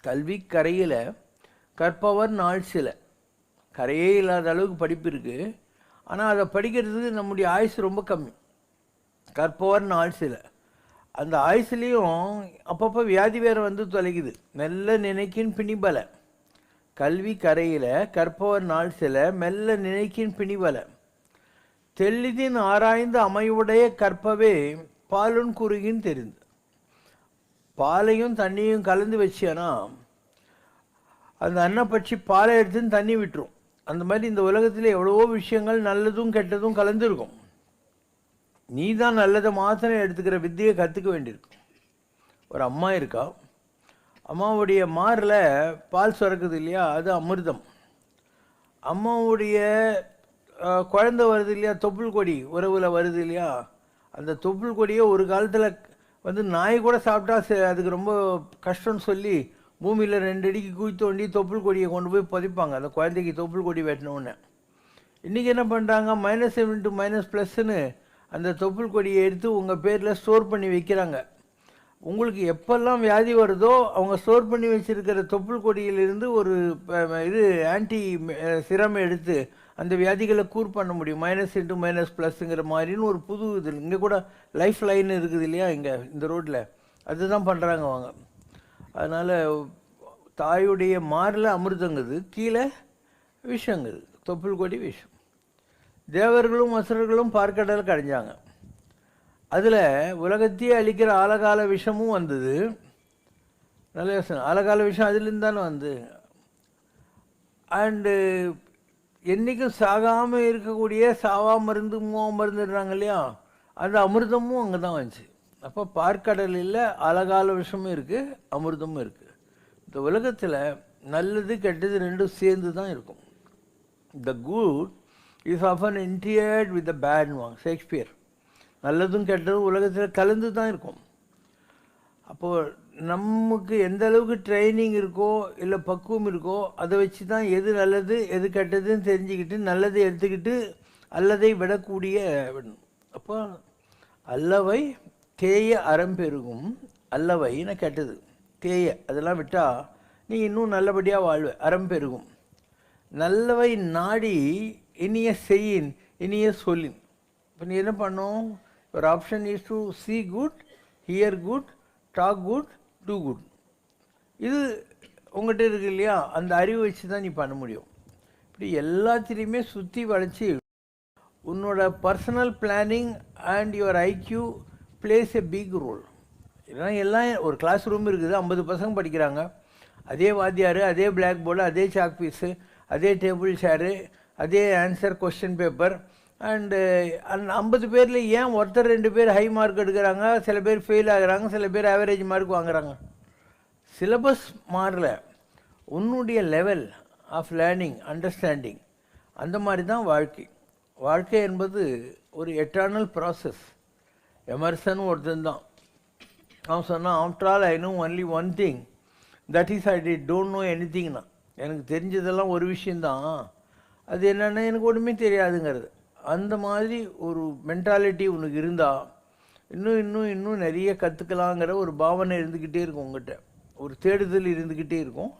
கல்வி கரையில் கற்பவர் நாள் சில. கரையே இல்லாத அளவுக்கு படிப்பு இருக்குது. ஆனால் அதை படிக்கிறதுக்கு நம்முடைய ஆயுசு ரொம்ப கம்மி. கற்பவர் நாள் சில. அந்த ஆயுசுலேயும் அப்பப்போ வியாதி வேறு வந்து தொலைக்குது. மெல்ல நினைக்கின் பிணிபல. கல்வி கரையில் கற்பவர் நாள் சில மெல்ல நினைக்கின் பிணிபல. தெள்ளிதின் ஆராய்ந்து அமைவுடைய கற்பவே பாலுன் குறுகின் தெரிந்து. பாலையும் தண்ணியும் கலந்து வச்சியானா அந்த அன்னப்பட்சி பாலை எடுத்துன்னு தண்ணி விட்டுரும். அந்த மாதிரி இந்த உலகத்தில் எவ்வளவோ விஷயங்கள் நல்லதும் கெட்டதும் கலந்துருக்கும். நீ தான் நல்லதை மாத்திரம் எடுத்துக்கிற வித்தியை கற்றுக்க வேண்டியிருக்கும். ஒரு அம்மா இருக்கா, அம்மாவுடைய மாரில் பால் சுரக்குது இல்லையா, அது அமிர்தம். அம்மாவுடைய குழந்தை வருது இல்லையா, தொப்புள் கொடி உறவில் வருது இல்லையா, அந்த தொப்புள் கொடியை ஒரு காலத்தில் வந்து நாய் கூட சாப்பிட்டா அதுக்கு ரொம்ப கஷ்டம்னு சொல்லி பூமியில் 2 அடிக்கு குழி தோண்டி தொப்புள் கொடியை கொண்டு போய் பதிப்பாங்க அந்த குழந்தைக்கு தொப்புள் கொடி வெட்டினோன்னு. இன்றைக்கி என்ன பண்ணுறாங்க, -7 -+ன்னு அந்த தொப்புள் கொடியை எடுத்து உங்கள் பேரில் ஸ்டோர் பண்ணி வைக்கிறாங்க. உங்களுக்கு எப்பெல்லாம் வியாதி வருதோ அவங்க ஸ்டோர் பண்ணி வச்சுருக்கிற தொப்புள் கொடியிலிருந்து ஒரு இது ஆன்டி சிரம் எடுத்து அந்த வியாதிகளை கூர் பண்ண முடியும். -+ங்கிற மாதிரின்னு ஒரு புது இது. இங்கே கூட லைஃப் லைன் இருக்குது இல்லையா, இங்கே இந்த ரோட்டில் அதுதான் பண்ணுறாங்க அவங்க. அதனால் தாயுடைய மாரில் அமிர்தங்குது, கீழே விஷங்குது, தொப்புள் கொடி விஷம். தேவர்களும் அசுரர்களும் பார்க்கடல் கடைஞ்சாங்க. அதில் உலகத்தையே அழிக்கிற ஆலகால விஷமும் வந்தது. நல்ல யோசனை, ஆலகால விஷம் அதுலேருந்து தானே வந்து. அண்டு என்றைக்கும் சாகாமல் இருக்கக்கூடிய சாவா மருந்து மூவா மருந்துடுறாங்க இல்லையா, அந்த அமிர்தமும் அங்கே தான் வந்துச்சு. அப்போ பார்க்கடலில் அழகால விஷமும் இருக்குது, அமிர்தமும் இருக்குது. இந்த உலகத்தில் நல்லது கெட்டது ரெண்டும் சேர்ந்து தான் இருக்கும். The good is often interred with the bad one. Shakespeare. நல்லதும் கெட்டதும் உலகத்தில் கலந்து தான் இருக்கும். அப்போது நமக்கு எந்த அளவுக்கு ட்ரைனிங் இருக்கோ இல்லை பக்குவம் இருக்கோ அதை வச்சு தான் எது நல்லது எது கெட்டதுன்னு தெரிஞ்சுக்கிட்டு நல்லதை எடுத்துக்கிட்டு அல்லதை விடக்கூடிய விடணும். அப்போ அல்லவை தேய அறம் பெருகும். அல்லவைன்னு கெட்டது, தேய அதெல்லாம் விட்டால் நீ இன்னும் நல்லபடியாக வாழ்வ, அறம் பெருகும். நல்லவை நாடி இனிய செய்யின் இனிய சொல்லின். இப்போ நீ என்ன பண்ணும், ஒரு option is to see good, hear good, talk good, do good. இது உங்கள்கிட்ட இருக்கு இல்லையா, அந்த அறிவு வச்சு தான் நீ பண்ண முடியும். இப்படி எல்லாத்திலையுமே சுற்றி வளைச்சி உன்னோட personal planning and your IQ plays a big role. இதெல்லாம் எல்லாம் ஒரு கிளாஸ் ரூம் இருக்குது, 50 பசங்க படிக்கிறாங்க, அதே வாத்தியார், அதே பிளாக் போர்டு, அதே சாக் பீஸு, அதே டேபிள் சேரு, அதே ஆன்சர் கொஸ்டின் பேப்பர். அண்டு அந்த 50 பேரில் ஏன் ஒருத்தர் 2 பேர் ஹை மார்க் எடுக்கிறாங்க, சில பேர் ஃபெயில் ஆகுறாங்க, சில பேர் ஆவரேஜ் மார்க் வாங்குறாங்க? சிலபஸ் மாறல, உன்னுடைய லெவல் ஆஃப் லேர்னிங் அண்டர்ஸ்டாண்டிங் அந்த மாதிரி தான் வாழ்க்கை. வாழ்க்கை என்பது ஒரு எட்டர்னல் ப்ராசஸ். எமர்சன் ஒருத்தன் தான் அவன் சொன்னான், after all I know only one thing, that is I don't know any திங்னா. எனக்கு தெரிஞ்சதெல்லாம் ஒரு விஷயந்தான், அது என்னென்னா எனக்கு ஒன்றுமே தெரியாதுங்கிறது. அந்த மாதிரி ஒரு மென்டாலிட்டி உனக்கு இருந்தால் இன்னும் இன்னும் இன்னும் நிறைய கற்றுக்கலாங்கிற ஒரு பாவனை இருந்துக்கிட்டே இருக்கும் உங்கள்கிட்ட, ஒரு தேடுதல் இருந்துக்கிட்டே இருக்கும்.